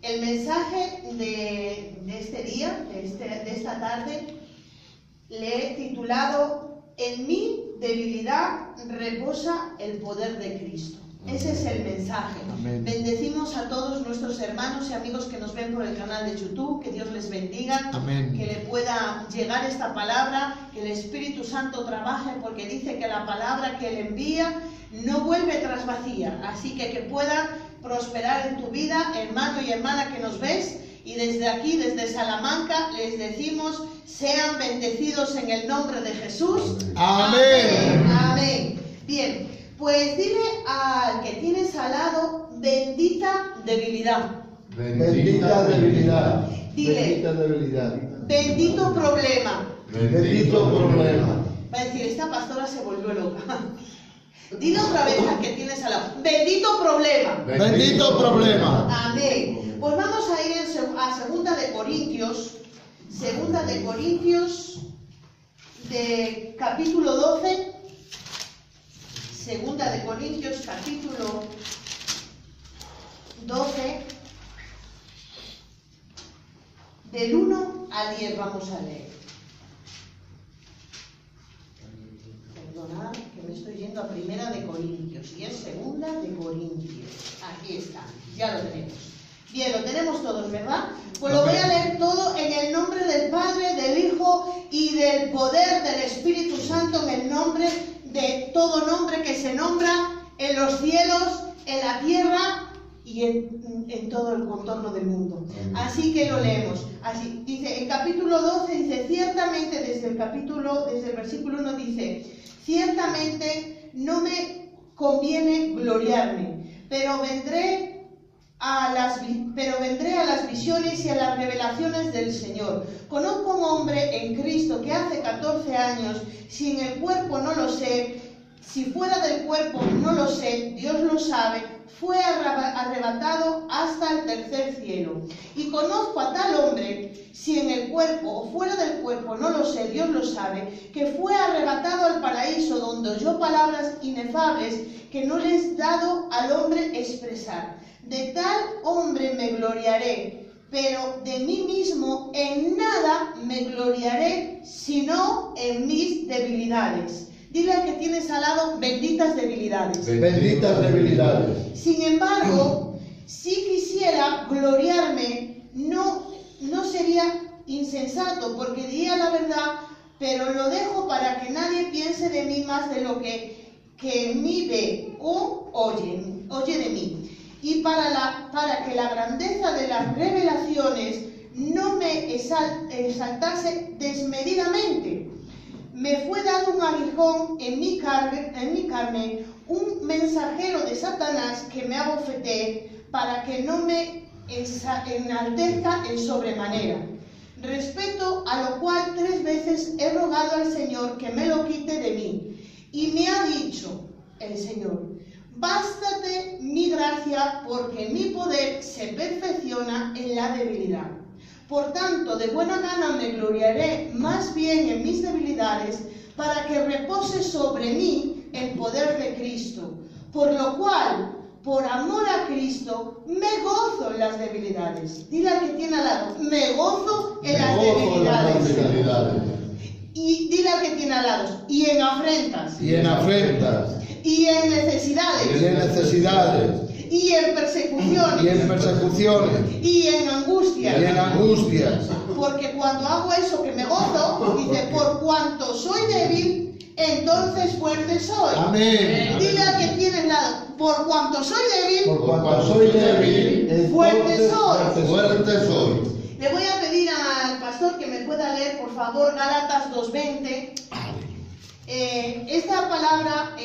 El mensaje de este día, de esta tarde, le he titulado "En mi debilidad reposa el poder de Cristo". Ese es el mensaje. Amén. Bendecimos a todos nuestros hermanos y amigos que nos ven por el canal de YouTube, que Dios les bendiga, Amén. que le pueda llegar esta palabra, que el Espíritu Santo trabaje, porque dice que la palabra que Él envía no vuelve tras vacía, así que pueda prosperar en tu vida, hermano y hermana que nos ves. Y desde aquí, desde Salamanca, les decimos: sean bendecidos en el nombre de Jesús. Amén. Amén. Amén. Bien, pues dile al que tienes al lado: bendita debilidad. Bendita debilidad. Dile: Bendita debilidad. bendito problema. Bendito problema. Va a decir: esta pastora se volvió loca. Dile otra vez al que tienes al lado: bendito problema. Bendito problema. Amén. Pues vamos a ir a Segunda de Corintios, de capítulo 12. Segunda de Corintios, capítulo 12, del 1 al 10 vamos a leer. Perdonad que me estoy yendo a Primera de Corintios y es Segunda de Corintios. Aquí está, ya lo tenemos. Bien, lo tenemos todos, ¿verdad? Pues lo voy a leer todo en el nombre del Padre, del Hijo y del poder del Espíritu Santo, en el nombre de todo nombre que se nombra en los cielos, en la tierra y en todo el contorno del mundo. Así que lo leemos. Así dice, en capítulo 12 dice: ciertamente, desde el versículo 1 dice: ciertamente no me conviene gloriarme, pero vendré a las visiones y a las revelaciones del Señor. Conozco a un hombre en Cristo que hace 14 años, si en el cuerpo no lo sé, si fuera del cuerpo no lo sé, Dios lo sabe, fue arrebatado hasta el tercer cielo. Y conozco a tal hombre, si en el cuerpo o fuera del cuerpo no lo sé, Dios lo sabe, que fue arrebatado al paraíso, donde oyó palabras inefables que no les es dado al hombre expresar. De tal hombre me gloriaré, pero de mí mismo en nada me gloriaré, sino en mis debilidades. Dile al que tienes al lado: benditas debilidades. Benditas debilidades. Sin embargo, si quisiera gloriarme, no sería insensato, porque diría la verdad, pero lo dejo para que nadie piense de mí más de lo que en mí ve o oye de mí. Y para que la grandeza de las revelaciones no me exaltase desmedidamente, me fue dado un aguijón en mi carne, un mensajero de Satanás que me abofetee, para que no me enaltezca en sobremanera. Respecto a lo cual 3 veces he rogado al Señor que me lo quite de mí. Y me ha dicho el Señor: bástate mi gracia, porque mi poder se perfecciona en la debilidad. Por tanto, de buena gana me gloriaré más bien en mis debilidades, para que repose sobre mí el poder de Cristo. Por lo cual, por amor a Cristo, me gozo en las debilidades. Dile al que tiene al lado: me gozo en las debilidades. Y dile al que tiene al lado: y en afrentas. Y en afrentas. Y en necesidades. Y en necesidades. Y en persecuciones. Y en persecuciones. Y en angustias. Y en angustias. Porque cuando hago eso que me gozo, dice: por cuanto soy débil, entonces fuerte soy. Amén. Dile al que tiene al lado: por cuanto soy débil, Por cuanto soy débil, fuerte soy. Fuerte soy. Le voy a pedir al pastor que me pueda leer, por favor, Gálatas 2:20. Esta palabra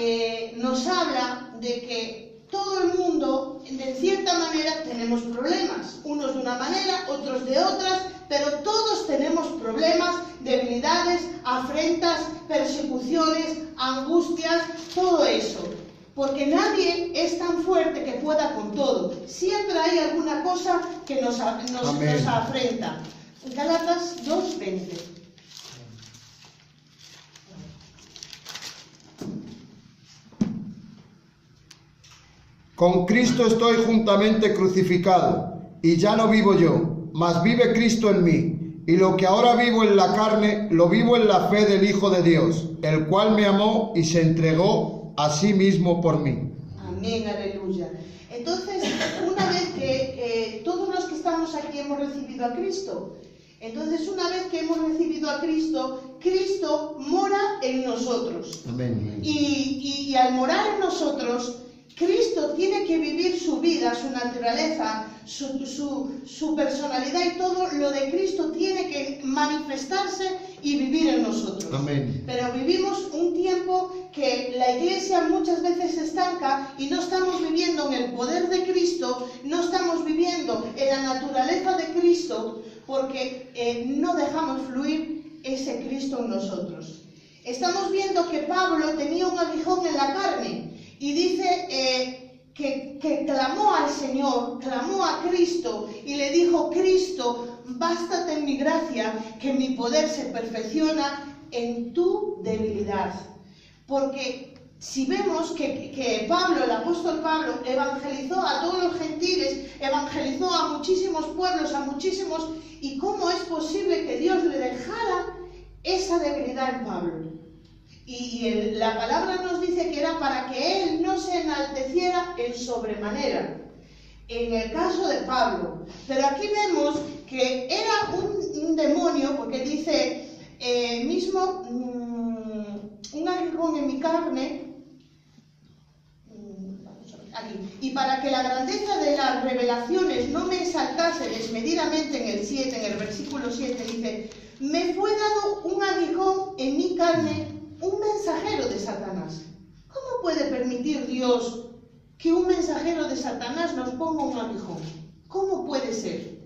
nos habla de que todo el mundo, de cierta manera, tenemos problemas. Unos de una manera, otros de otras, pero todos tenemos problemas, debilidades, afrentas, persecuciones, angustias, todo eso. Porque nadie es tan fuerte que pueda con todo. Siempre hay alguna cosa que nos afrenta. Gálatas 2:20. Con Cristo estoy juntamente crucificado. y ya no vivo yo, mas vive Cristo en mí. Y lo que ahora vivo en la carne, lo vivo en la fe del Hijo de Dios, el cual me amó y se entregó a sí mismo por mí. Amén, aleluya. Entonces, una vez que todos los que estamos aquí hemos recibido a Cristo, entonces una vez que hemos recibido a Cristo, Cristo mora en nosotros. Amén. Y al morar en nosotros, Cristo tiene que vivir su vida, su naturaleza, su personalidad, y todo lo de Cristo tiene que manifestarse y vivir en nosotros. Amén. Pero vivimos un tiempo que la iglesia muchas veces se estanca y no estamos viviendo en el poder de Cristo, no estamos viviendo en la naturaleza de Cristo, porque no dejamos fluir ese Cristo en nosotros. Estamos viendo que Pablo tenía un aguijón en la carne. Y dice que clamó al Señor, clamó a Cristo y le dijo: Cristo, bástate en mi gracia, que mi poder se perfecciona en tu debilidad. Porque si vemos que Pablo, el apóstol Pablo, evangelizó a todos los gentiles, evangelizó a muchísimos pueblos, a muchísimos, ¿y cómo es posible que Dios le dejara esa debilidad en Pablo? Y la palabra nos dice que era para que él no se enalteciera en sobremanera, en el caso de Pablo. Pero aquí vemos que era un demonio, porque dice mismo un aguijón en mi carne, aquí, y para que la grandeza de las revelaciones no me exaltase desmedidamente, en el 7, en el versículo 7 dice: me fue dado un aguijón en mi carne, un mensajero de Satanás. ¿Cómo puede permitir Dios que un mensajero de Satanás nos ponga un aguijón? ¿Cómo puede ser?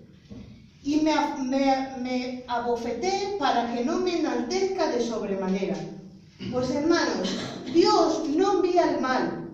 Y me abofeté para que no me enaltezca de sobremanera. Pues hermanos, Dios no envía el mal.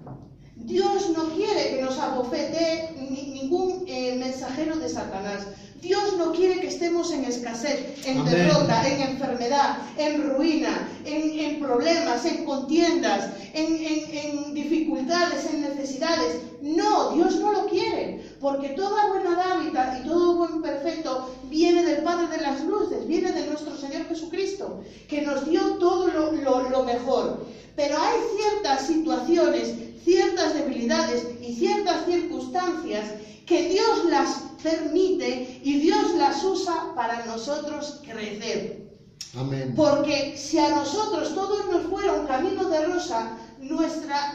Dios no quiere que nos abofete ningún mensajero de Satanás. Dios no quiere que estemos en escasez, en Amén. derrota, en enfermedad, en ruina, en problemas, en contiendas, en dificultades, en necesidades. No, Dios no lo quiere, porque toda buena dádiva y todo buen perfecto viene del Padre de las luces, viene de nuestro Señor Jesucristo, que nos dio todo lo mejor. Pero hay ciertas situaciones, ciertas debilidades y ciertas circunstancias que Dios las permite y Dios las usa para nosotros crecer. Amén. Porque si a nosotros todos nos fuera un camino de rosa, nuestra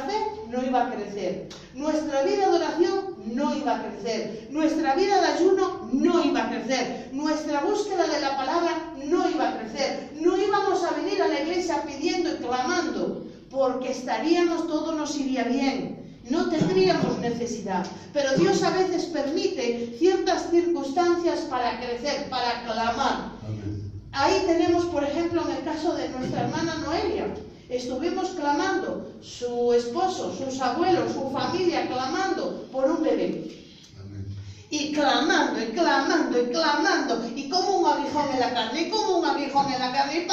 fe no iba a crecer, nuestra vida de oración no iba a crecer, nuestra vida de ayuno no iba a crecer, nuestra búsqueda de la palabra no iba a crecer, no íbamos a venir a la iglesia pidiendo y clamando, porque todo nos iría bien. No tendríamos necesidad, pero Dios a veces permite ciertas circunstancias para crecer, para clamar. Amén. Ahí tenemos, por ejemplo, en el caso de nuestra hermana Noelia, estuvimos clamando, su esposo, sus abuelos, su familia, clamando por un bebé. Amén. Y clamando, y clamando, y clamando, y como un aguijón en la carne, y como un aguijón en la carne. Y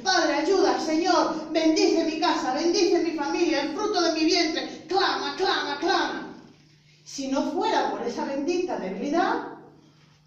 Padre, ayuda, Señor, bendice mi casa, bendice mi familia, el fruto de mi vientre, clama, clama, clama. Si no fuera por esa bendita debilidad,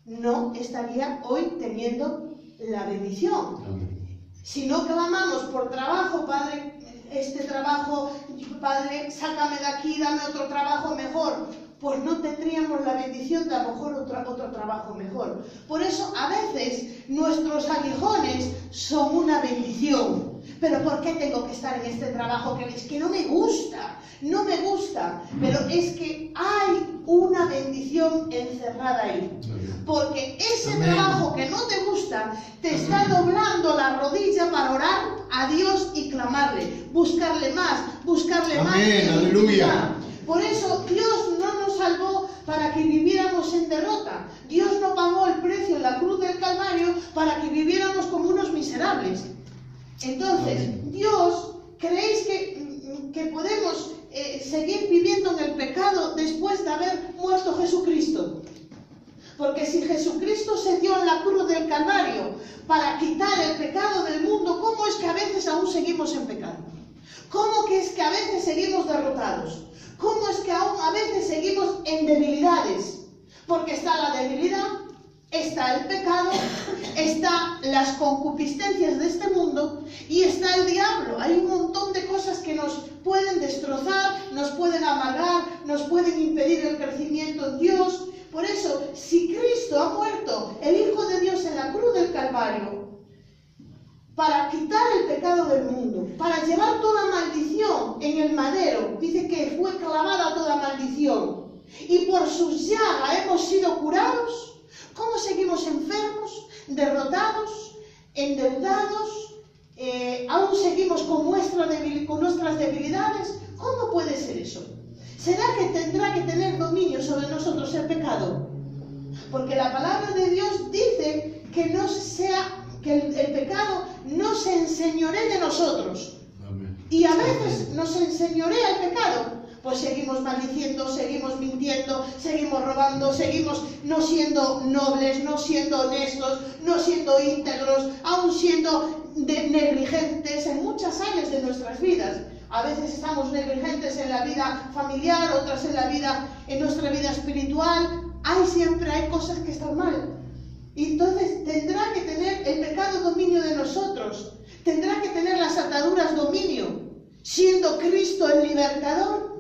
no estaría hoy teniendo la bendición. Amén. Si no clamamos por trabajo, Padre, este trabajo, Padre, sácame de aquí, dame otro trabajo mejor, pues no tendríamos la bendición de a lo mejor otro trabajo mejor. Por eso a veces nuestros aguijones son una bendición. Pero ¿por qué tengo que estar en este trabajo que es que no me gusta? No me gusta, pero es que hay una bendición encerrada ahí. Porque ese Amén. trabajo que no te gusta te está doblando la rodilla para orar a Dios y clamarle, buscarle más, Amén, aleluya. Por eso Dios no nos salvó para que viviéramos en derrota. Dios no pagó el precio en la cruz del Calvario para que viviéramos como unos miserables. Entonces, Amén. Dios, ¿creéis que podemos seguir viviendo en el pecado después de haber muerto Jesucristo? Porque si Jesucristo se dio en la cruz del Calvario para quitar el pecado del mundo, ¿cómo es que a veces aún seguimos en pecado? ¿Cómo que es que a veces seguimos derrotados? ¿Cómo es que aún a veces seguimos en debilidades? Porque está la debilidad, está el pecado, están las concupiscencias de este mundo y está el diablo. Hay un montón de cosas que nos pueden destrozar, nos pueden amargar, nos pueden impedir el crecimiento en Dios. Por eso, si Cristo ha muerto, el Hijo de Dios, en la cruz del Calvario, para quitar el pecado del mundo, para llevar toda maldición en el madero, dice que fue clavada toda maldición, y por sus llagas hemos sido curados, ¿cómo seguimos enfermos, derrotados, endeudados, aún seguimos con nuestras debilidades? ¿Cómo puede ser eso? ¿Será que tendrá que tener dominio sobre nosotros el pecado? Porque la palabra de Dios dice que el pecado no se enseñoree de nosotros. Amén. Y a veces nos enseñorea el pecado. Pues seguimos maldiciendo, seguimos mintiendo, seguimos robando, seguimos no siendo nobles, no siendo honestos, no siendo íntegros, aún siendo negligentes en muchas áreas de nuestras vidas. A veces estamos negligentes en la vida familiar, otras en nuestra vida espiritual. Siempre hay cosas que están mal. Y entonces tendrá que tener el pecado dominio de nosotros. Tendrá que tener las ataduras dominio. Siendo Cristo el libertador,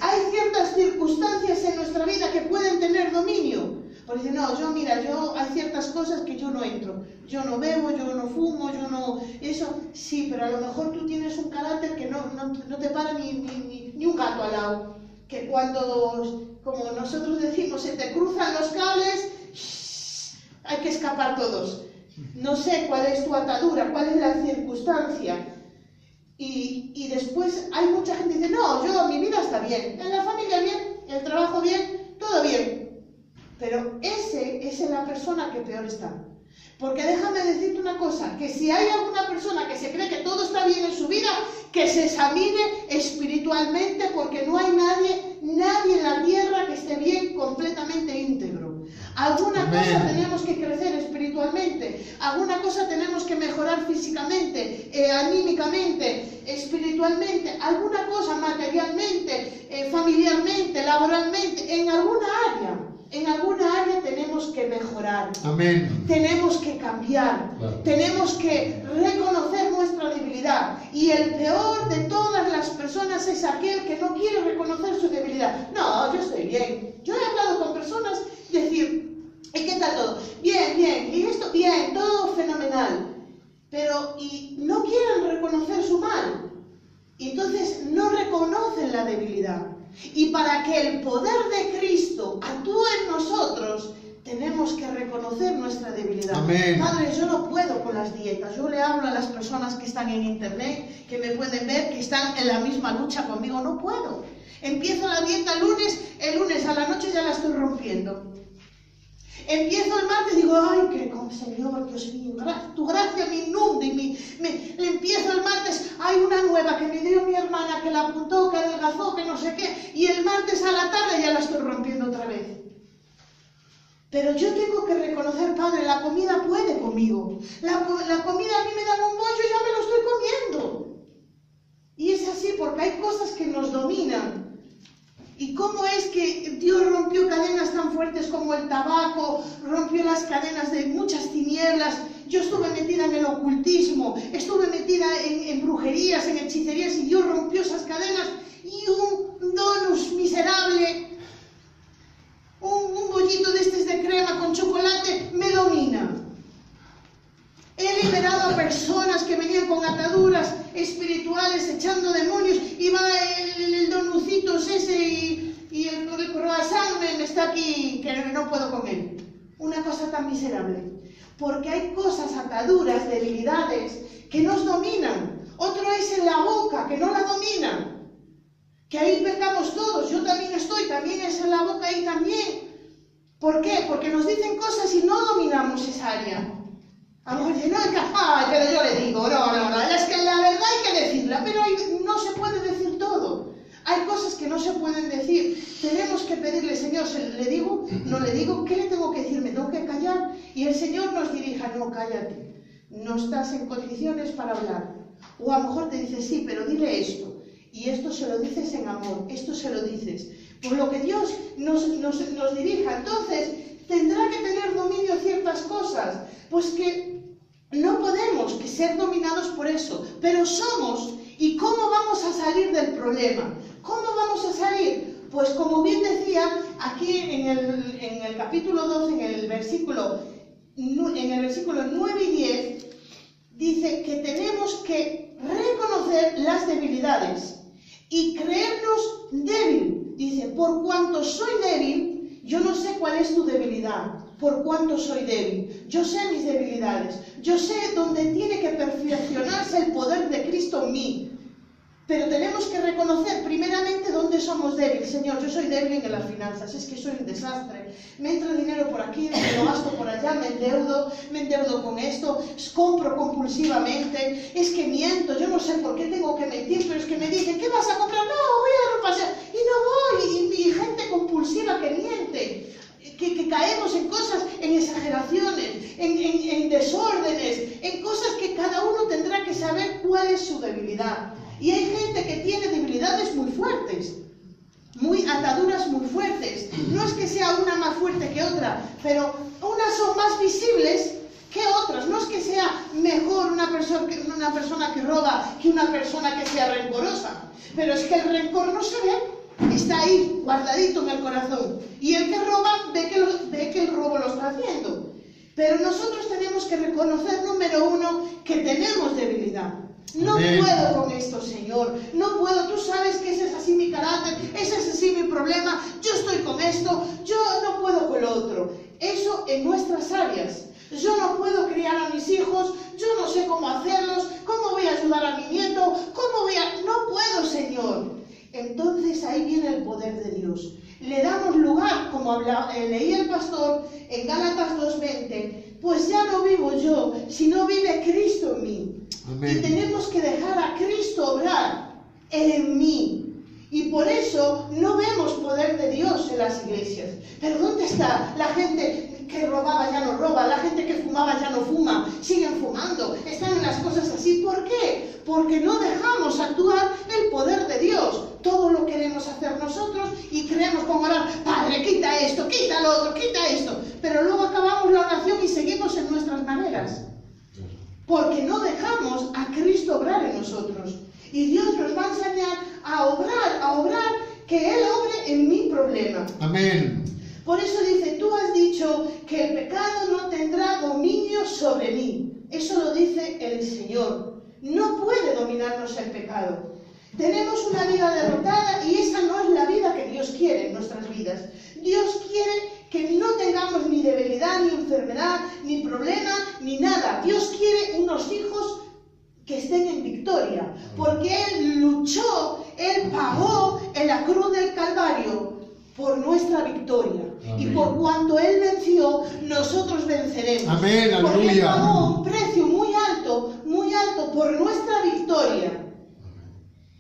hay ciertas circunstancias en nuestra vida que pueden tener dominio. Porque no, hay ciertas cosas que yo no entro. Yo no bebo, yo no fumo, yo no... Eso, sí, pero a lo mejor tú tienes un carácter que no te para ni un gato al lado. Que cuando, como nosotros decimos, se te cruzan los cables, hay que escapar todos. No sé cuál es tu atadura, cuál es la circunstancia. Y después hay mucha gente que dice, no, mi vida está bien, en la familia bien, en el trabajo bien, todo bien. Pero esa es la persona que peor está. Porque déjame decirte una cosa, que si hay alguna persona que se cree que todo está bien en su vida, que se examine espiritualmente, porque no hay nadie en la tierra que esté bien, completamente íntegro. Alguna cosa tenemos que crecer espiritualmente, alguna cosa tenemos que mejorar físicamente, anímicamente, espiritualmente, alguna cosa materialmente, familiarmente, laboralmente, en alguna área tenemos que mejorar. Amén. Tenemos que cambiar, tenemos que reconocer nuestra debilidad. Y el peor de todas las personas es aquel que no quiere reconocer su debilidad. No, yo estoy bien. Yo he hablado con personas y decir, ¿y qué tal todo? Bien, bien, y esto, bien, todo fenomenal. Pero, y no quieren reconocer su mal. Y entonces no reconocen la debilidad. Y para que el poder de Cristo actúe en nosotros, tenemos que reconocer nuestra debilidad. Amén. Padre, yo no puedo con las dietas. Yo le hablo a las personas que están en internet, que me pueden ver, que están en la misma lucha conmigo. No puedo. Empiezo la dieta el lunes a la noche ya la estoy rompiendo. Empiezo el martes y digo, Señor, Dios mío, tu gracia me inunde. Empiezo el martes, hay una nueva que me dio mi hermana, que la apuntó, que adelgazó, que no sé qué. Y el martes a la tarde ya la estoy rompiendo otra vez. Pero yo tengo que reconocer, Padre, la comida puede conmigo. La comida a mí me da un bollo y ya me lo estoy comiendo. Y es así porque hay cosas que nos dominan. ¿Y cómo es que Dios rompió cadenas tan fuertes como el tabaco, rompió las cadenas de muchas tinieblas? Yo estuve metida en el ocultismo, estuve metida en brujerías, en hechicerías, y Dios rompió esas cadenas, y un donus miserable, un bollito de estos de crema con chocolate, me domina. He liberado a personas que venían con ataduras espirituales, echando demonios, y va el donucitos ese y el croissant me está aquí, que no puedo con él. Una cosa tan miserable. Porque hay cosas, ataduras, debilidades, que nos dominan. Otro es en la boca, que no la dominan. Que ahí pecamos todos, yo también es en la boca ahí también. ¿Por qué? Porque nos dicen cosas y no dominamos esa área. A lo mejor dicen, pero yo le digo, no, es que la verdad hay que decirla, pero no se puede decir todo. Hay cosas que no se pueden decir. Tenemos que pedirle, Señor, ¿le digo? ¿No le digo? ¿Qué le tengo que decir? ¿Me tengo que callar? Y el Señor nos dirija, no, cállate. No estás en condiciones para hablar. O a lo mejor te dice, sí, pero dile esto. Y esto se lo dices en amor, esto se lo dices. por lo que Dios nos dirija. Entonces, tendrá que tener dominio ciertas cosas, pues que no podemos que ser dominados por eso, pero somos. ¿Y cómo vamos a salir del problema? ¿Cómo vamos a salir? Pues como bien decía, aquí en el capítulo 12, en el versículo 9 y 10, dice que tenemos que reconocer las debilidades y creernos débil. Dice, por cuanto soy débil, yo no sé cuál es tu debilidad. Por cuanto soy débil, yo sé mis debilidades, yo sé dónde tiene que perfeccionarse el poder de Cristo en mí. Pero tenemos que reconocer primeramente dónde somos débiles. Señor, yo soy débil en las finanzas, es que soy un desastre. Me entra dinero por aquí, me lo gasto por allá, me endeudo con esto, compro compulsivamente, es que miento, yo no sé por qué tengo que mentir, pero es que me dicen, ¿qué vas a comprar? No, voy a repasar, y no voy, y gente compulsiva que miente. Que caemos en cosas, en exageraciones, en desórdenes, en cosas que cada uno tendrá que saber cuál es su debilidad. Y hay gente que tiene debilidades muy fuertes, ataduras muy fuertes. No es que sea una más fuerte que otra, pero unas son más visibles que otras. No es que sea mejor una persona que roba que una persona que sea rencorosa, pero es que el rencor no se ve, está ahí, guardadito en el corazón. Y el que roba ve que el robo lo está haciendo. Pero nosotros tenemos que reconocer, número uno, que tenemos debilidad. No puedo con esto, Señor, no puedo, tú sabes que ese es así mi carácter, ese es así mi problema, yo estoy con esto, yo no puedo con lo otro. Eso en nuestras áreas. Yo no puedo criar a mis hijos, yo no sé cómo hacerlos, cómo voy a ayudar a mi nieto, no puedo, Señor. Entonces ahí viene el poder de Dios. Le damos lugar, como leía el pastor en Gálatas 2:20, pues ya no vivo yo, sino vive Cristo en mí. Amén. Y tenemos que dejar a Cristo obrar en mí. Y por eso no vemos poder de Dios en las iglesias. Pero ¿dónde está la gente que robaba ya no roba, la gente que fumaba ya no fuma, siguen fumando, están en las cosas así? ¿Por qué? Porque no dejamos actuar el poder de Dios. Todo lo queremos hacer nosotros y creemos con orar, Padre, quita esto, quita lo otro, quita esto. Pero luego acabamos la oración y seguimos en nuestras maneras. Porque no dejamos a Cristo obrar en nosotros. Y Dios nos va a enseñar a obrar, que Él obre en mi problema. Amén. Por eso dice, tú has dicho que el pecado no tendrá dominio sobre mí. Eso lo dice el Señor. No puede dominarnos el pecado. Tenemos una vida derrotada y esa no es la vida que Dios quiere en nuestras vidas. Dios quiere que no tengamos ni debilidad, ni enfermedad, ni problema, ni nada. Dios quiere unos hijos que estén en victoria, porque Él luchó, Él pagó en la cruz del Calvario por nuestra victoria. Amén. Y por cuanto Él venció, nosotros venceremos. Amén, aleluya. Porque Él pagó un precio muy alto por nuestra victoria.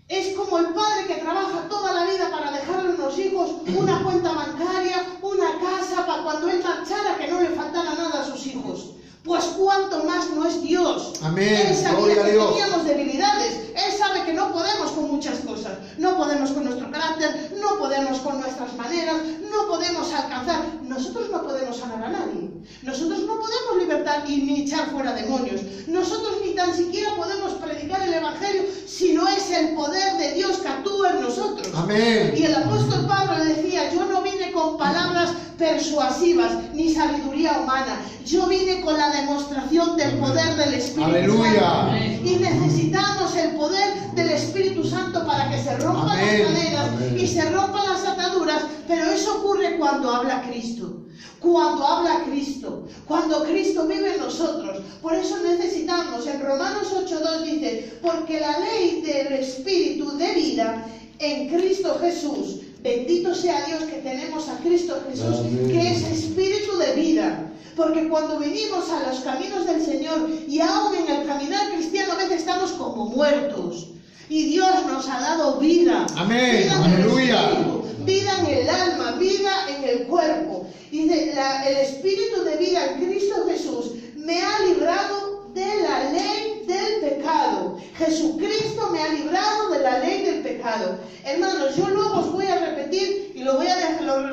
Es como el padre que trabaja toda la vida para dejarle a los hijos una cuenta bancaria, una casa, para cuando él marchara que no le faltara nada a sus hijos. Pues cuánto más no es Dios. Amén. Él sabía que teníamos debilidades. Él sabe que no podemos con muchas cosas. No podemos con nuestro carácter, no podemos con nuestras maneras, no podemos alcanzar. Nosotros no podemos sanar a nadie. Nosotros no podemos libertar ni echar fuera demonios. Nosotros ni tan siquiera podemos predicar el Evangelio si no es el poder de Dios que actúa en nosotros. Amén. Y el apóstol Pablo le decía, yo no vine con palabras persuasivas ni sabiduría humana. Yo vine con la demostración del poder del Espíritu Aleluya. Santo. Y necesitamos el poder del Espíritu Santo para que se rompan Amén. las cadenas y se rompan las ataduras. Pero eso ocurre cuando habla Cristo. Cuando habla Cristo, cuando Cristo vive en nosotros. Por eso necesitamos, en Romanos 8:2 dice, porque la ley del Espíritu de vida en Cristo Jesús, bendito sea Dios que tenemos a Cristo Jesús, amén, que es Espíritu de vida. Porque cuando venimos a los caminos del Señor y aún en el caminar cristiano a veces estamos como muertos. Y Dios nos ha dado vida. Amén, vida aleluya. Vida en el alma, vida en el cuerpo. Y el Espíritu de vida en Cristo Jesús me ha librado de la ley del pecado. Jesucristo me ha librado de la ley del pecado. Hermanos, yo luego os voy a repetir y lo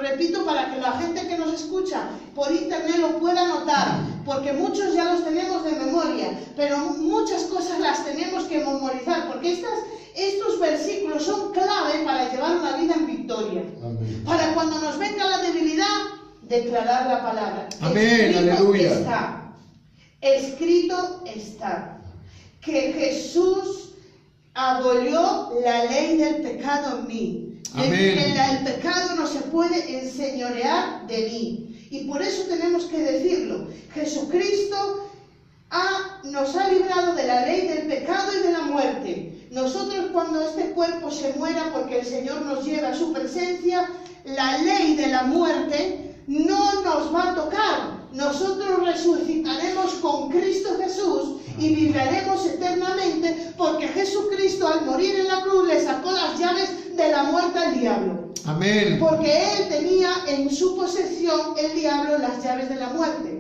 repito para que la gente que nos escucha por internet lo pueda notar, porque muchos ya los tenemos de memoria, pero muchas cosas las tenemos que memorizar, porque estos versículos son clave para llevar una vida en victoria. Amén. Para cuando nos venga la debilidad, declarar la palabra. Amén, aleluya. Escrito está que Jesús abolió la ley del pecado en mí. Amén. El pecado no se puede enseñorear de mí. Y por eso tenemos que decirlo. Jesucristo nos ha librado de la ley del pecado y de la muerte. Nosotros, cuando este cuerpo se muera, porque el Señor nos lleva a su presencia, la ley de la muerte no nos va a tocar. Nosotros resucitaremos con Cristo Jesús y viviremos eternamente, porque Jesucristo, al morir en la cruz, le sacó las llaves de la muerte al diablo. Amén. Porque él tenía en su posesión, el diablo, las llaves de la muerte.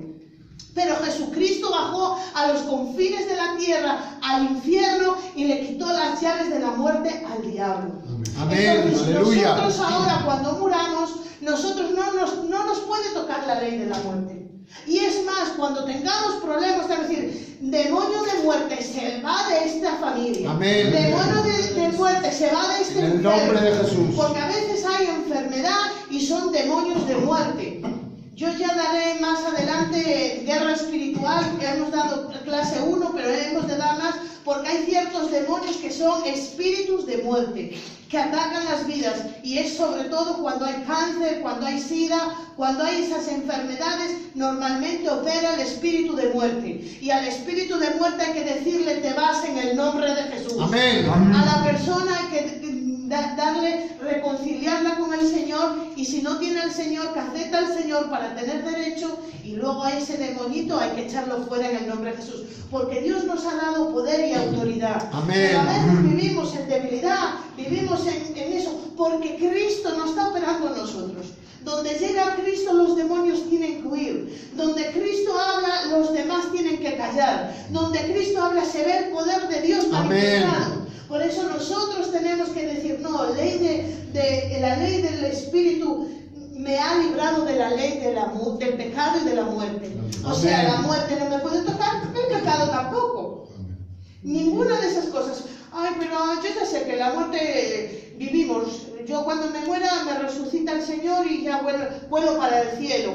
Pero Jesucristo bajó a los confines de la tierra, al infierno, y le quitó las llaves de la muerte al diablo. Amén. Entonces, Aleluya. nosotros ahora, cuando muramos, nosotros no nos puede tocar la ley de la muerte. Y es más, cuando tengamos problemas, es decir, demonio de muerte, se va de esta familia. Amén. Demonio de muerte, se va de este En el enfermo. nombre de Jesús. Porque a veces hay enfermedad y son demonios de muerte. Yo ya daré más adelante guerra espiritual, que hemos dado clase 1, pero hemos de dar más, porque hay ciertos demonios que son espíritus de muerte, que atacan las vidas, y es sobre todo cuando hay cáncer, cuando hay sida, cuando hay esas enfermedades, normalmente opera el espíritu de muerte, y al espíritu de muerte hay que decirle: te vas en el nombre de Jesús. Amén. A la persona hay que reconciliarla con el Señor, y si no tiene al Señor, que acepta al Señor para tener derecho, y luego a ese demonito hay que echarlo fuera en el nombre de Jesús, porque Dios nos ha dado poder y autoridad. Amén. Pero a veces vivimos en debilidad, vivimos en eso, porque Cristo no está operando en nosotros. Donde llega Cristo, los demonios tienen que huir. Donde Cristo habla, los demás tienen que callar. Donde Cristo habla, se ve el poder de Dios manifestado. Por eso nosotros tenemos que decir: no, la ley del Espíritu me ha librado de la ley del pecado y de la muerte. O sea, la muerte no me puede tocar, el pecado tampoco. Ninguna de esas cosas. Ay, pero yo ya sé que la muerte vivimos. Yo cuando me muera me resucita el Señor y ya vuelo para el cielo.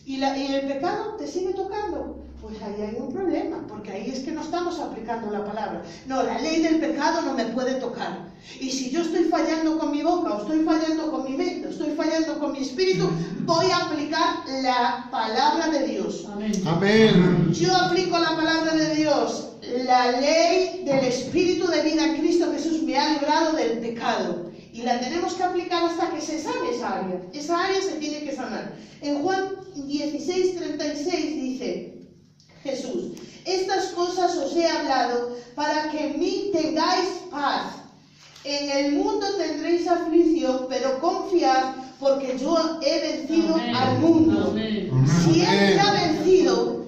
¿Y el pecado te sigue tocando? Pues ahí hay un problema, porque ahí es que no estamos aplicando la palabra. No, la ley del pecado no me puede tocar. Y si yo estoy fallando con mi boca, o estoy fallando con mi mente, o estoy fallando con mi espíritu, voy a aplicar la palabra de Dios. Amén. Amén. Yo aplico la palabra de Dios. La ley del Espíritu de vida en Cristo Jesús me ha librado del pecado. Y la tenemos que aplicar hasta que se sane esa área. Esa área se tiene que sanar. En Juan 16:36 dice Jesús: estas cosas os he hablado para que en mí tengáis paz. En el mundo tendréis aflicción, pero confiad, porque yo he vencido Amén. al mundo. Amén. Si Él ya ha vencido,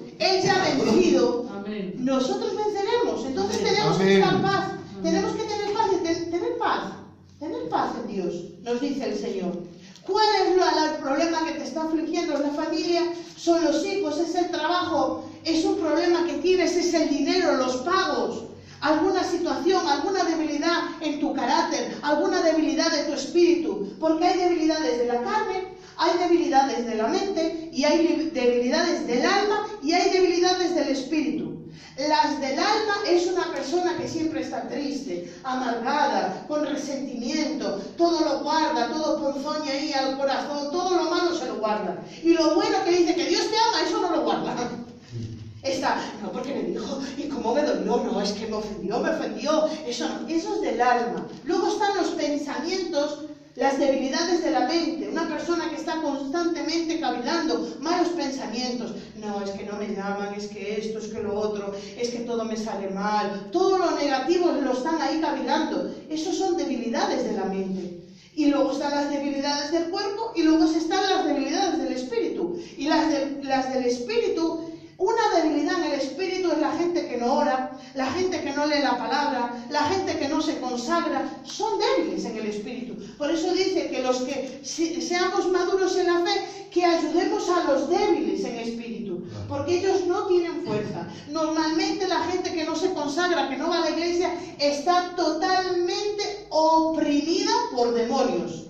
Amén. nosotros venceremos. Entonces Amén. tenemos que Amén. estar paz. Tenemos que tener paz y tener paz. Tener paz en Dios, nos dice el Señor. ¿Cuál es el problema que te está afligiendo? ¿Es la familia? ¿Son los hijos? ¿Es el trabajo? ¿Es un problema que tienes? ¿Es el dinero? ¿Los pagos? ¿Alguna situación? ¿Alguna debilidad en tu carácter? ¿Alguna debilidad de tu espíritu? Porque hay debilidades de la carne, hay debilidades de la mente, y hay debilidades del alma, y hay debilidades del espíritu. Las del alma es una persona que siempre está triste, amargada, con resentimiento, todo lo guarda, todo ponzoña ahí al corazón, todo lo malo se lo guarda. Y lo bueno que dice que Dios te ama, eso no lo guarda. Está, no, porque me dijo, y cómo me dolió, no, es que me ofendió, eso no, eso es del alma. Luego están los pensamientos, las debilidades de la mente, una persona que está constantemente cavilando, malos pensamientos, no, es que no me llaman, es que esto, es que lo otro, es que todo me sale mal, todo lo negativo lo están ahí cavilando. Esos son debilidades de la mente. Y luego están las debilidades del cuerpo, y luego están las debilidades del espíritu. Y las del espíritu, una debilidad en el espíritu es la gente que no ora, la gente que no lee la palabra, la gente que no se consagra, son débiles en el espíritu. Por eso dice que los que seamos maduros en la fe, que ayudemos a los débiles en espíritu, porque ellos no tienen fuerza. Normalmente la gente que no se consagra, que no va a la iglesia, está totalmente oprimida por demonios.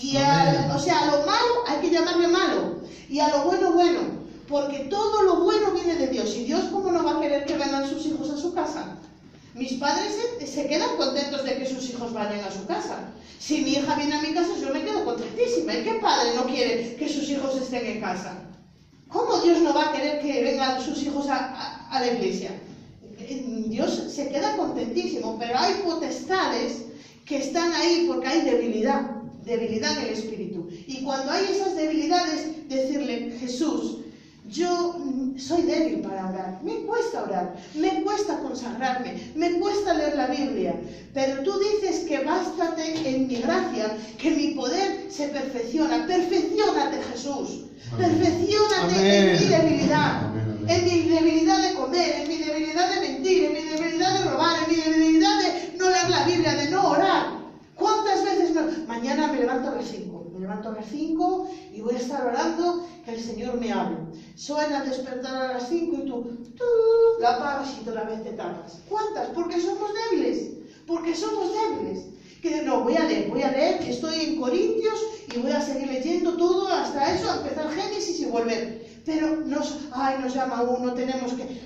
Y a lo malo hay que llamarle malo, y a lo bueno, bueno, porque todo lo bueno viene de Dios. ¿Y Dios cómo no va a querer que vengan sus hijos a su casa? Mis padres se quedan contentos de que sus hijos vayan a su casa. Si mi hija viene a mi casa, yo me quedo contentísima. ¿Y qué padre no quiere que sus hijos estén en casa? ¿Cómo Dios no va a querer que vengan sus hijos a la iglesia? Dios se queda contentísimo, pero hay potestades que están ahí porque hay debilidad en el espíritu. Y cuando hay esas debilidades, decirle: Jesús, yo soy débil para orar, me cuesta consagrarme, me cuesta leer la Biblia, pero tú dices que bástate en mi gracia, que mi poder se perfecciona. Perfecciónate, Jesús, perfecciónate en mi debilidad, en mi debilidad de comer, en mi debilidad de mentir, en mi debilidad de robar, en mi debilidad de no leer la Biblia, de no orar. ¿Cuántas veces mañana me levanto a las 5 y voy a estar orando que el Señor me hable? Suena el despertar a las 5 y tú la apagas y otra vez te tapas. ¿Cuántas? Porque somos débiles. Que no, voy a leer, que estoy en Corintios y voy a seguir leyendo todo hasta eso, a empezar Génesis y volver. Pero nos llama uno, tenemos que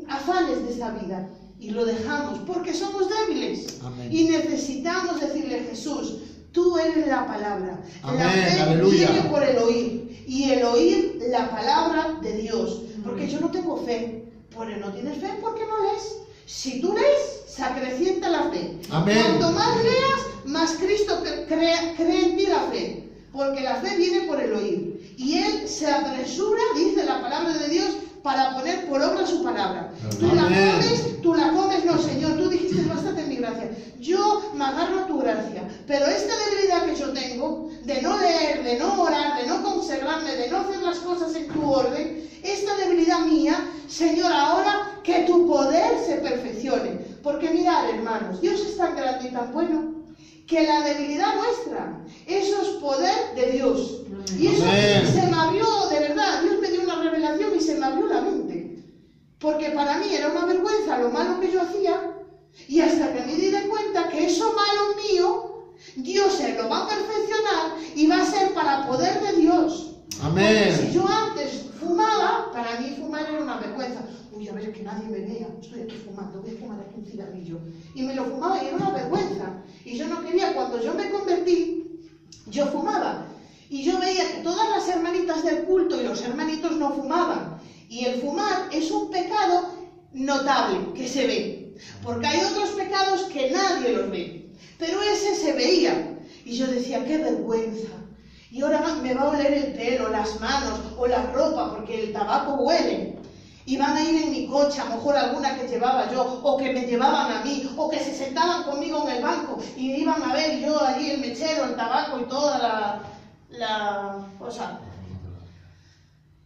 afanes de esta vida. Y lo dejamos porque somos débiles. Amén. Y necesitamos decirle: Jesús, tú eres la palabra. Amén. La fe viene por el oír, y el oír la palabra de Dios. Porque yo no tengo fe. ¿No tienes fe? Porque no lees. Si tú lees, se acrecienta la fe. Amén. Cuanto más leas, más Cristo cree en ti la fe. Porque la fe viene por el oír. Y Él se apresura, dice la palabra de Dios, para poner por obra su palabra. Tú la comes, no, Señor, tú dijiste: bástate en mi gracia. Yo me agarro a tu gracia, pero esta debilidad que yo tengo, de no leer, de no orar, de no consagrarme, de no hacer las cosas en tu orden, esta debilidad mía, Señor, ahora que tu poder se perfeccione. Porque mirad, hermanos, Dios es tan grande y tan bueno, que la debilidad nuestra, eso es poder de Dios. Y eso se me abrió, de verdad, Dios me dio una revelación y se me abrió la mente. Porque para mí era una vergüenza lo malo que yo hacía, y hasta que me di de cuenta que eso malo mío, Dios se lo va a perfeccionar y va a ser para poder de Dios. Amén. Porque si yo antes fumaba, para mí fumar era una vergüenza. Uy, a ver, que nadie me vea, estoy aquí fumando, voy a fumar aquí un cigarrillo. Y me lo fumaba y era una vergüenza. Y yo no quería, cuando yo me convertí, yo fumaba. Y yo veía que todas las hermanitas del culto y los hermanitos no fumaban. Y el fumar es un pecado notable, que se ve. Porque hay otros pecados que nadie los ve. Pero ese se veía. Y yo decía: qué vergüenza. Y ahora me va a oler el pelo, las manos o la ropa, porque el tabaco huele. Y van a ir en mi coche, a lo mejor alguna que llevaba yo, o que me llevaban a mí, o que se sentaban conmigo en el banco y iban a ver yo allí el mechero, el tabaco y toda la cosa.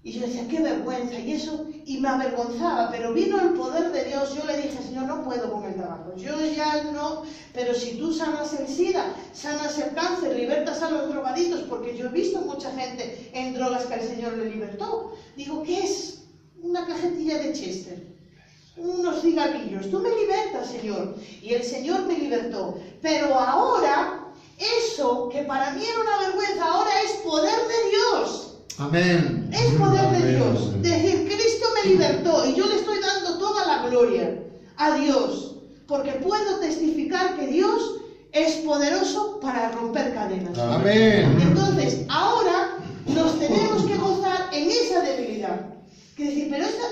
Y yo decía: qué vergüenza, y me avergonzaba, pero vino el poder de Dios. Yo le dije: Señor, no puedo con el tabaco, yo ya no, pero si tú sanas el SIDA, sanas el cáncer, libertas a los drogaditos, porque yo he visto mucha gente en drogas que el Señor le libertó. Digo: ¿qué es? Una cajetilla de Chester, unos cigarrillos, tú me libertas, Señor. Y el Señor me libertó. Pero ahora, eso que para mí era una vergüenza, ahora es poder de Dios. Amén. Es poder de Dios. Decir: Cristo me libertó y yo le estoy dando toda la gloria a Dios, porque puedo testificar que Dios es poderoso para romper cadenas. Amén. Entonces, ahora nos tenemos que gozar en esa debilidad. Que decir: pero esta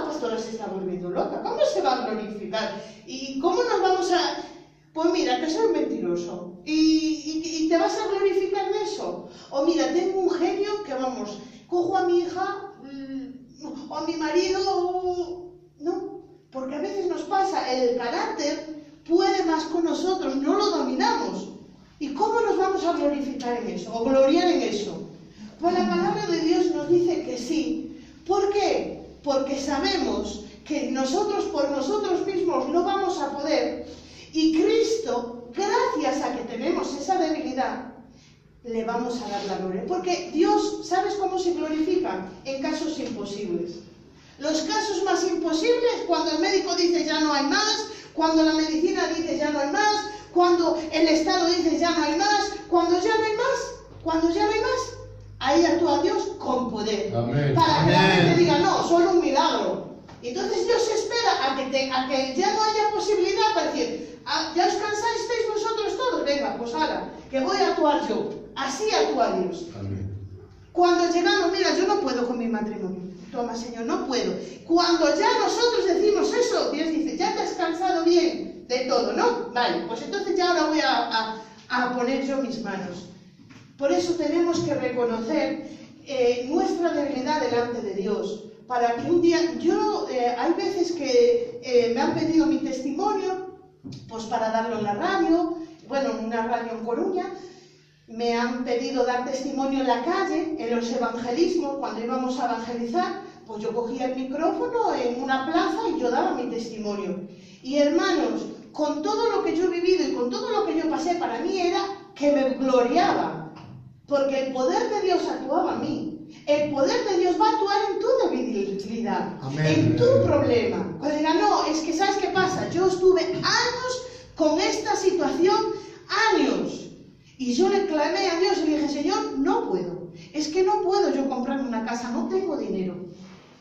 pastora se está volviendo loca, ¿cómo se va a glorificar? ¿Y cómo nos vamos a...? Pues mira, que soy mentiroso, y te vas a glorificar de eso. O mira, tengo un genio que, vamos, cojo a mi hija, o a mi marido, no, porque a veces nos pasa, el carácter puede más con nosotros, no lo dominamos. ¿Y cómo nos vamos a glorificar en eso, o gloriar en eso? Pues la palabra de Dios nos dice que sí. ¿Por qué? porque sabemos que nosotros por nosotros mismos no vamos a poder, y Cristo, gracias a que tenemos esa debilidad, le vamos a dar la gloria. Porque Dios, ¿sabes cómo se glorifica? En casos imposibles. Los casos más imposibles, cuando el médico dice ya no hay más, cuando la medicina dice ya no hay más, cuando el Estado dice ya no hay más, cuando ya no hay más, ahí actúa Dios con poder. Amén. Para que la gente diga, no, solo un milagro. Entonces Dios espera a que ya no haya posibilidad para decir, ¿ya os cansáis vosotros todos? Venga, pues ahora, que voy a actuar yo. Así actúa Dios. Amén. Cuando llegamos, mira, yo no puedo con mi matrimonio. Toma, Señor, no puedo. Cuando ya nosotros decimos eso, Dios dice, ya te has cansado bien de todo, ¿no? Vale, pues entonces ya ahora voy a poner yo mis manos. Por eso tenemos que reconocer nuestra debilidad delante de Dios. Para que un día, hay veces que me han pedido mi testimonio, pues para darlo en la radio, bueno, en una radio en Coruña. Me han pedido dar testimonio en la calle, en los evangelismos, cuando íbamos a evangelizar, pues yo cogía el micrófono en una plaza y yo daba mi testimonio. Y hermanos, con todo lo que yo he vivido y con todo lo que yo pasé, para mí era que me gloriaba, porque el poder de Dios actuaba en mí. El poder de Dios va a actuar en tu debilidad, Amén. en tu problema. Cuando diga, no, es que ¿sabes qué pasa? Yo estuve años con esta situación, años. Y yo le clamé a Dios y le dije, Señor, no puedo. Es que no puedo yo comprarme una casa, no tengo dinero.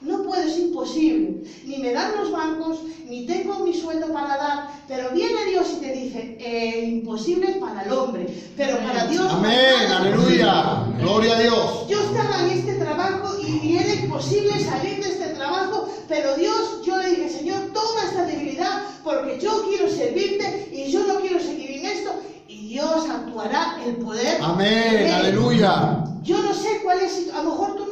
No puedo, es imposible. Ni me dan los bancos, ni tengo mi sueldo para dar. Pero viene Dios y te dice, imposible para el hombre, pero para Dios... Amén, aleluya, gloria a Dios. Yo estaba en este trabajo y era imposible salir de este trabajo, pero Dios, yo le dije, Señor, toma esta debilidad, porque yo quiero servirte y yo no quiero seguir en esto. Y Dios actuará el poder. Amén, aleluya. Yo no sé cuál es, a lo mejor tú